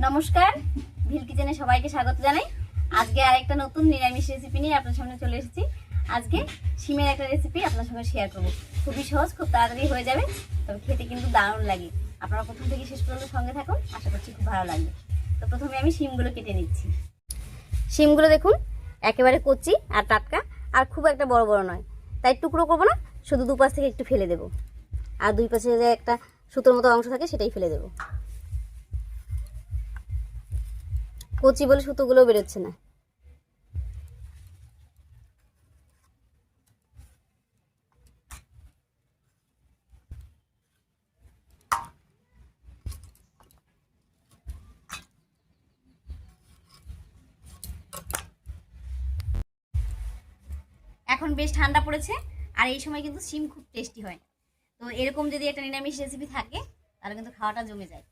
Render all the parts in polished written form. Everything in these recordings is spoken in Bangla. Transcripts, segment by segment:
নমস্কার, ভিল কিচেনে সবাইকে স্বাগত জানাই। আজকে আরেকটা নতুন নিরামিষ রেসিপি নিয়ে আপনার সামনে চলে এসেছি। আজকে শিমের একটা রেসিপি আপনার সঙ্গে শেয়ার করব। খুবই সহজ, খুব তাড়াতাড়ি হয়ে যাবে, তবে খেতে কিন্তু দারুণ লাগে। আপনারা প্রথম থেকে শেষ পর্যন্ত সঙ্গে থাকুন, আশা করছি খুব ভালো লাগবে। তো প্রথমে আমি শিমগুলো কেটে নিচ্ছি। শিমগুলো দেখুন একেবারে কচি আর টাটকা, আর খুব একটা বড় বড় নয়, তাই টুকরো করবো না, শুধু দুপাশ থেকে একটু ফেলে দেবো, আর দুই পাশে যে একটা সুতোর মতো অংশ থাকে সেটাই ফেলে দেবো। কচি বলে সুতোগুলো বেরোচ্ছে না। এখন বেশ ঠান্ডা পড়েছে, আর এই সময় কিন্তু শিম খুব টেস্টি হয়। তো এরকম যদি একটা নিরামিষ রেসিপি থাকে তাহলে কিন্তু খাওয়াটা জমে যায়।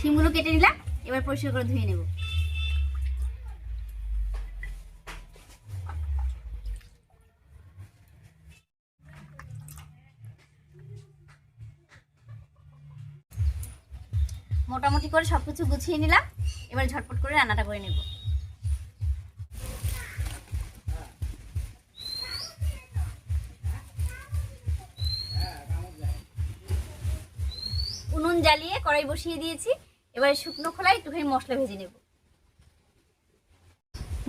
শিমগুলো কেটে নিলাম, এবার পরিষ্কার করে ধুয়ে নেব। মোটামুটি করে সবকিছু গুছিয়ে নিলাম, এবার ঝটপট করে রান্নাটা করে নেব। উনুন জ্বালিয়ে কড়াই বসিয়ে দিয়েছি, এবারে শুকনো খোলায় একটুখানি মশলা ভেজে নেব।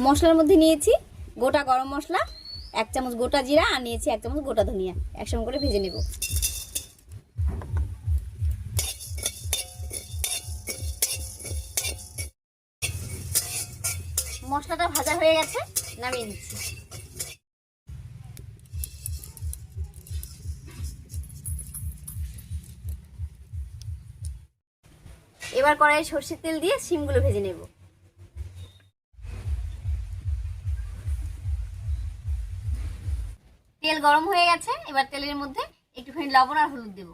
মশলার মধ্যে নিয়েছি গোটা গরম মশলা, 1 চামচ গোটা জিরা, আর নিয়েছি 1 চামচ গোটা ধনিয়া, একসঙ্গে করে ভেজে নেব। মশলাটা ভাজা হয়ে গেছে, নামিয়ে নিচ্ছি। এবার কড়াইয়ে সরষের তেল দিয়ে শিমগুলো ভেজে নেব। তেল গরম হয়ে গেছে, এবার তেলের মধ্যে একটুখানি লবণ আর হলুদ দেব।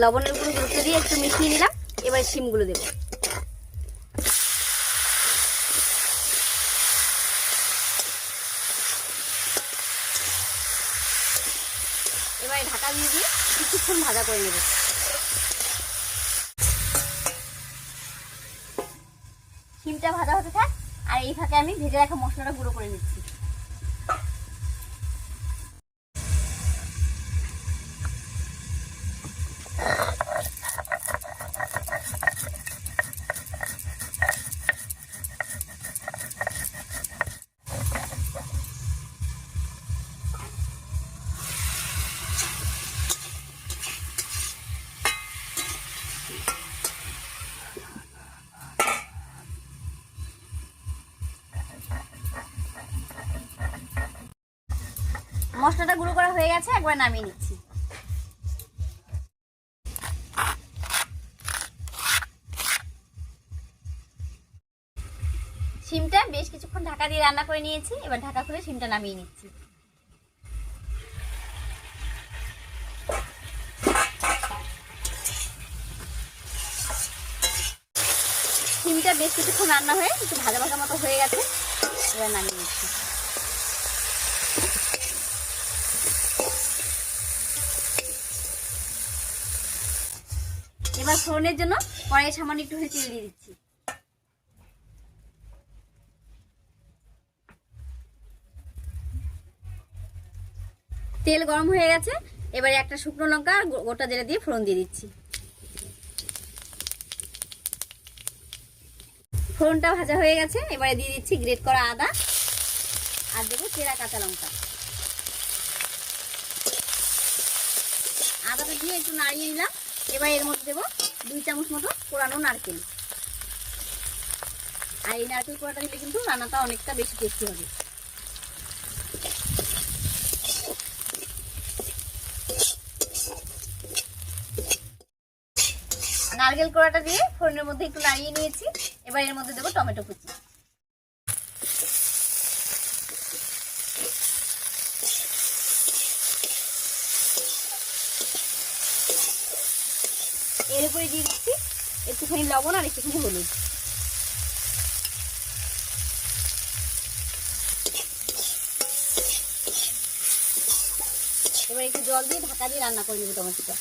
লবণের গুঁড়ো গুঁড়ো দিয়ে একটু মিশিয়ে নিলাম, এবার শিমগুলো দেব। এবার ঢাকা দিয়ে কিছুক্ষণ ভাজা করে নেব। শিমটা ভাজা হতে থাক, আর এই ফাঁকে আমি ভেজে রাখা মশলাটা গুঁড়ো করে নিচ্ছি। মশলাটা গুঁড়ো করা হয়ে গেছে, একবার নামিয়ে নিচ্ছি। শিমটা বেশ কিছুক্ষণ ঢাকা দিয়ে রান্না করে নিয়েছি, এবার ঢাকা খুলে শিমটা নামিয়ে নিচ্ছি। শিমটা বেশ কিছুক্ষণ রান্না হয়ে একটু ভাজা ভাজা মতো হয়ে গেছে, এবার নামিয়ে নিচ্ছি। এবার ফোড়নের জন্য কড়াইয়ে সামান্য একটু তেল দিয়ে দিচ্ছি। তেল গরম হয়ে গেছে, এবারে একটা শুকনো লঙ্কা আর গোটা জিরা দিয়ে ফোড়ন দিয়ে দিচ্ছি। ফোড়নটা ভাজা হয়ে গেছে, এবারে দিয়ে দিচ্ছি গ্রেট করা আদা, আর দেবো চেরা কাঁচা লঙ্কা। আদাটা দিয়ে একটু নাড়িয়ে নিলাম, এবার এর মধ্যে দেবো 2 চামচ মতো কোরানো নারকেল। আর এই নারকেল কোড়াটা দিলে কিন্তু রান্নাটা অনেকটা বেশি টেস্টি হবে। নারকেল কোড়াটা দিয়ে ফোড়নের মধ্যে একটু নাড়িয়ে নিয়েছি, এবার এর মধ্যে দেবো টমেটো কুচি। এর উপরে দিয়ে দিচ্ছি একটুখানি লবণ আর একটুখানি হলুদ। এবার একটু জল দিয়ে ঢাকা দিয়ে রান্না করে নেব টমেটোটা।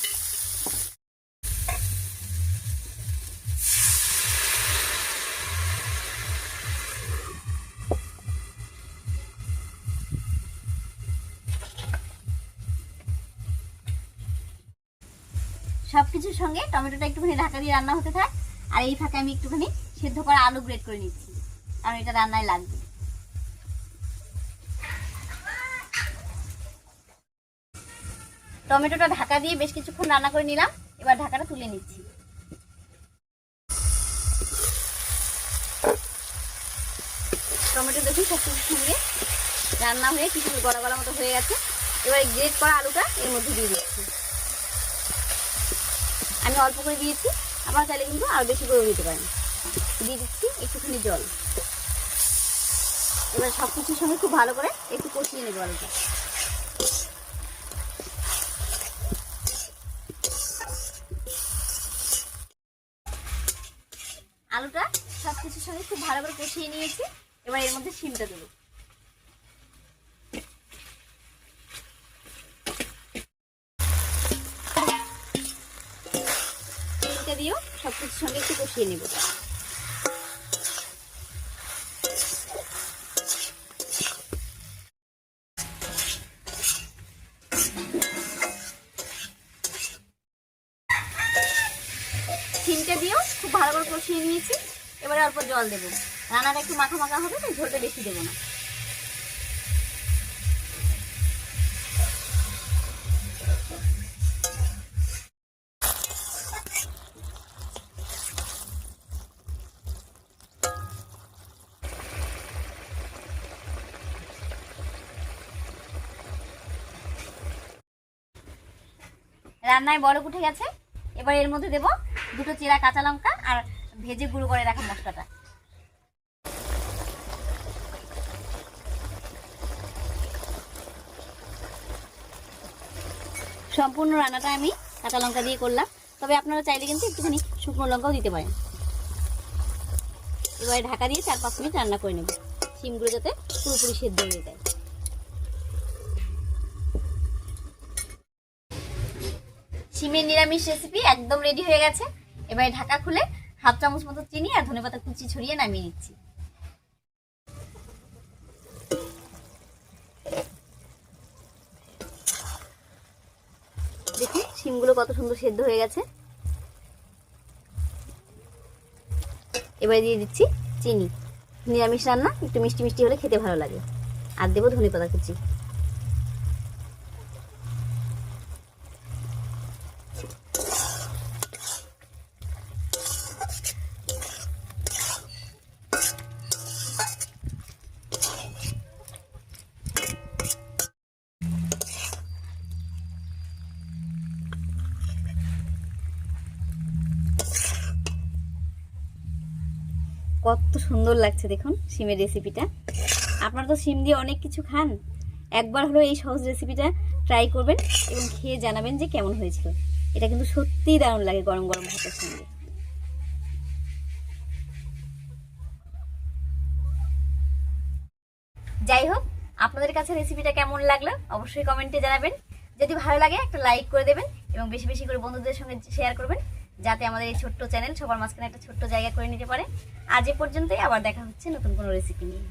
সবকিছুর সঙ্গে টমেটোটা একটুখানি ঢাকা দিয়ে রান্না হতে থাক, আর এই ফাঁকে আমি একটুখানি সেদ্ধ করা আলু গ্রেট করে নিচ্ছি, কারণ এটা রান্নায় লাগবে। টমেটোটা ঢাকা দিয়ে বেশ কিছুক্ষণ রান্না করে নিলাম, এবার ঢাকাটা তুলে নিচ্ছি। টমেটো দেখুন সবকিছুর সঙ্গে রান্না হয়ে কিছু গড়া গড়া মতো হয়ে গেছে। এবার গ্রেট করা আলুটা এর মধ্যে দিয়ে দিচ্ছি। আমি অল্প করে দিয়েছি, আপনারা চাইলে কিন্তু আরো বেশি করে দিতে পারেন। দিয়ে দিচ্ছি একটুখানি জল। এবার সবকিছুর সঙ্গে খুব ভালো করে একটু কষিয়ে নেবো আলুটা। আলুটা সবকিছুর সঙ্গে খুব ভালো করে কষিয়ে নিয়েছি, এবার এর মধ্যে শিমটা দেবো। শিমটা দিয়েও সবকিছুর সঙ্গে একটু কষিয়ে নেব। শিমটা দিয়েও খুব ভালো করে কষিয়ে নিয়েছি, এবারে অল্প জল দেবো। রান্নাটা একটু মাখা মাখা হবে, তাই ঝোলটা বেশি দেবো না। রান্নায় বড় উঠে গেছে, এবার এর মধ্যে দেবো দুটো চেরা কাঁচা লঙ্কা আর ভেজে গুঁড়ো করে রাখা মশলাটা। সম্পূর্ণ রান্নাটা আমি কাঁচা লঙ্কা দিয়ে করলাম, তবে আপনারা চাইলে কিন্তু একটুখানি শুকনো লঙ্কাও দিতে পারেন। এবারে ঢাকা দিয়ে 4-5 মিনিট রান্না করে নেব, শিমগুলো যাতে পুরোপুরি সেদ্ধ হয়ে যায়। শিমের নিরামিষ রেসিপি একদম রেডি হয়ে গেছে। এবারে ঢাকা খুলে 1/2 চামচ মতো চিনি আর ধনেপাতা কুচি ছড়িয়ে নামিয়ে নিচ্ছি। দেখুন শিমগুলো কত সুন্দর সেদ্ধ হয়ে গেছে। এবারে দিয়ে দিচ্ছি চিনি। নিরামিষ রান্না একটু মিষ্টি মিষ্টি হলে খেতে ভালো লাগে। আর দেবো ধনেপাতা কুচি। কত সুন্দর লাগছে দেখুন শিমের রেসিপিটা। আপনারা তো শিম দিয়ে অনেক কিছু খান, একবার হলো এই সহজ রেসিপিটা ট্রাই করবেন এবং খেয়ে জানাবেন যে কেমন হয়েছিল। এটা কিন্তু সত্যিই দারুণ লাগে গরম গরম ভাতের সঙ্গে। যাই হোক, আপনাদের কাছে রেসিপিটা কেমন লাগলো অবশ্যই কমেন্টে জানাবেন। যদি ভালো লাগে একটা লাইক করে দেবেন এবং বেশি বেশি করে বন্ধুদের সঙ্গে শেয়ার করবেন, যাতে আমাদের এই ছোট্ট চ্যানেল সবার মাঝখানে একটা ছোট্ট জায়গা করে নিতে পারে। আজ এ পর্যন্তই, আবার দেখা হচ্ছে নতুন কোনো রেসিপি নিয়ে।